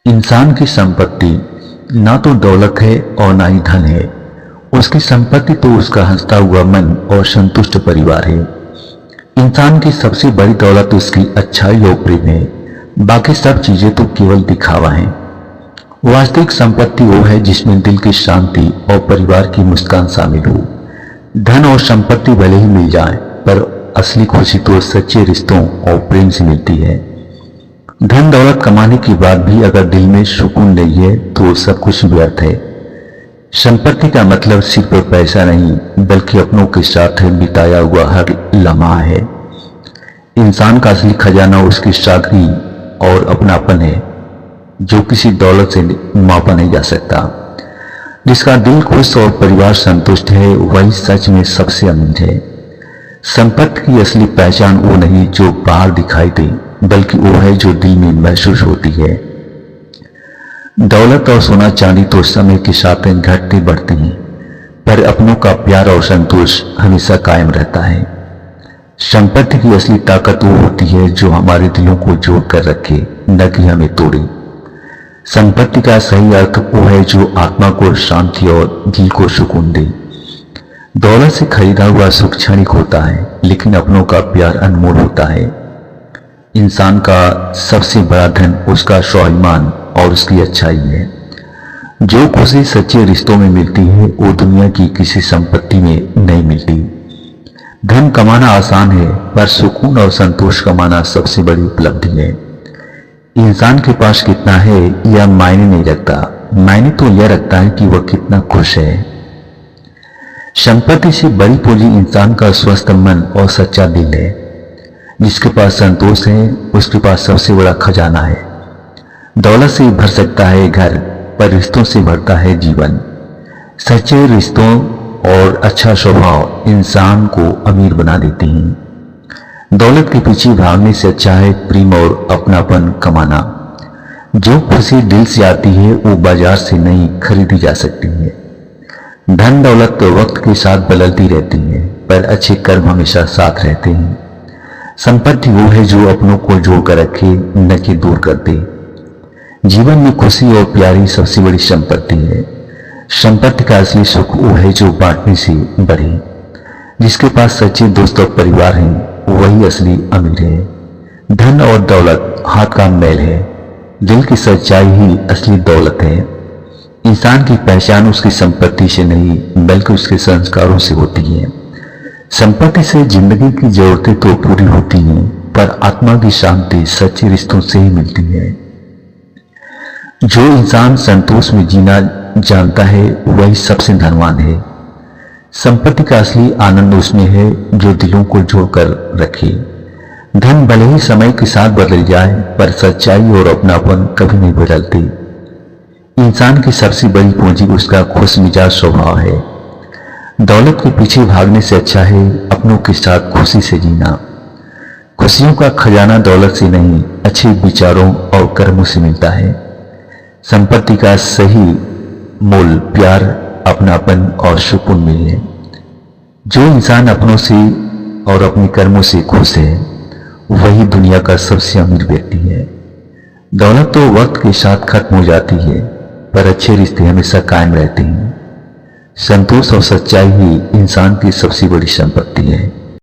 इंसान की संपत्ति ना तो दौलत है और ना ही धन है। उसकी संपत्ति तो उसका हंसता हुआ मन और संतुष्ट परिवार है। इंसान की सबसे बड़ी दौलत उसकी अच्छाई और प्रेम है। बाकी सब चीजें तो केवल दिखावा है। वास्तविक संपत्ति वो है जिसमें दिल की शांति और परिवार की मुस्कान शामिल हो। धन और संपत्ति भले ही मिल जाए, पर असली खुशी तो सच्चे रिश्तों और प्रेम से मिलती है। धन दौलत कमाने के बाद भी अगर दिल में सुकून नहीं है तो सब कुछ व्यर्थ है। संपत्ति का मतलब सिर्फ पैसा नहीं, बल्कि अपनों के साथ बिताया हुआ हर लम्हा है। इंसान का असली खजाना उसकी सादगी और अपनापन है, जो किसी दौलत से मापा नहीं जा सकता। जिसका दिल खुश और परिवार संतुष्ट है, वही सच में सबसे अमीर है। संपत्ति की असली पहचान वो नहीं जो बाहर दिखाई दे, बल्कि वो है जो दिल में महसूस होती है। दौलत और सोना चांदी तो समय के साथ घटती बढ़ती हैं, पर अपनों का प्यार और संतोष हमेशा कायम रहता है। संपत्ति की असली ताकत वो होती है जो हमारे दिलों को जोड़ कर रखे, न कि हमें तोड़े। संपत्ति का सही अर्थ वो है जो आत्मा को शांति और दिल को सुकून दे। दौलत से खरीदा हुआ सुख क्षणिक होता है, लेकिन अपनों का प्यार अनमोल होता है। इंसान का सबसे बड़ा धन उसका स्वाभिमान और उसकी अच्छाई है। जो खुशी सच्चे रिश्तों में मिलती है, वो दुनिया की किसी संपत्ति में नहीं मिलती। धन कमाना आसान है, पर सुकून और संतोष कमाना सबसे बड़ी उपलब्धि है। इंसान के पास कितना है यह मायने नहीं रखता, मायने तो यह रखता है कि वह कितना खुश है। संपत्ति से बड़ी पूंजी इंसान का स्वस्थ मन और सच्चा दिल है। जिसके पास संतोष है, उसके पास सबसे बड़ा खजाना है। दौलत से भर सकता है घर, पर रिश्तों से भरता है जीवन। सच्चे रिश्तों और अच्छा स्वभाव इंसान को अमीर बना देते हैं। दौलत के पीछे भागने से अच्छा है प्रेम और अपनापन कमाना। जो खुशी दिल से आती है वो बाजार से नहीं खरीदी जा सकती है। धन दौलत तो वक्त के साथ बदलती रहती है, पर अच्छे कर्म हमेशा साथ रहते हैं। संपत्ति वो है जो अपनों को जोड़कर रखे, न कि दूर कर दे। जीवन में खुशी और प्यार ही सबसे बड़ी संपत्ति है। संपत्ति का असली सुख वो है जो बांटने से बढ़े। जिसके पास सच्चे दोस्त और परिवार हैं, वही असली अमीर है। धन और दौलत हाथ का मैल है, दिल की सच्चाई ही असली दौलत है। इंसान की पहचान उसकी संपत्ति से नहीं, बल्कि उसके संस्कारों से होती है। संपत्ति से जिंदगी की जरूरतें तो पूरी होती हैं, पर आत्मा की शांति सच्चे रिश्तों से ही मिलती है। जो इंसान संतोष में जीना जानता है, वही सबसे धनवान है। संपत्ति का असली आनंद उसमें है जो दिलों को जोड़कर रखे। धन भले ही समय के साथ बदल जाए, पर सच्चाई और अपनापन कभी नहीं बदलते। इंसान की सबसे बड़ी पूंजी उसका खुश मिजाज स्वभाव है। दौलत के पीछे भागने से अच्छा है अपनों के साथ खुशी से जीना। खुशियों का खजाना दौलत से नहीं, अच्छे विचारों और कर्मों से मिलता है। संपत्ति का सही मोल प्यार, अपनापन और सुकून में है। जो इंसान अपनों से और अपने कर्मों से खुश है, वही दुनिया का सबसे अमीर व्यक्ति है। दौलत तो वक्त के साथ खत्म हो जाती है, पर अच्छे रिश्ते हमेशा कायम रहते हैं। संतोष और सच्चाई ही इंसान की सबसे बड़ी संपत्ति है।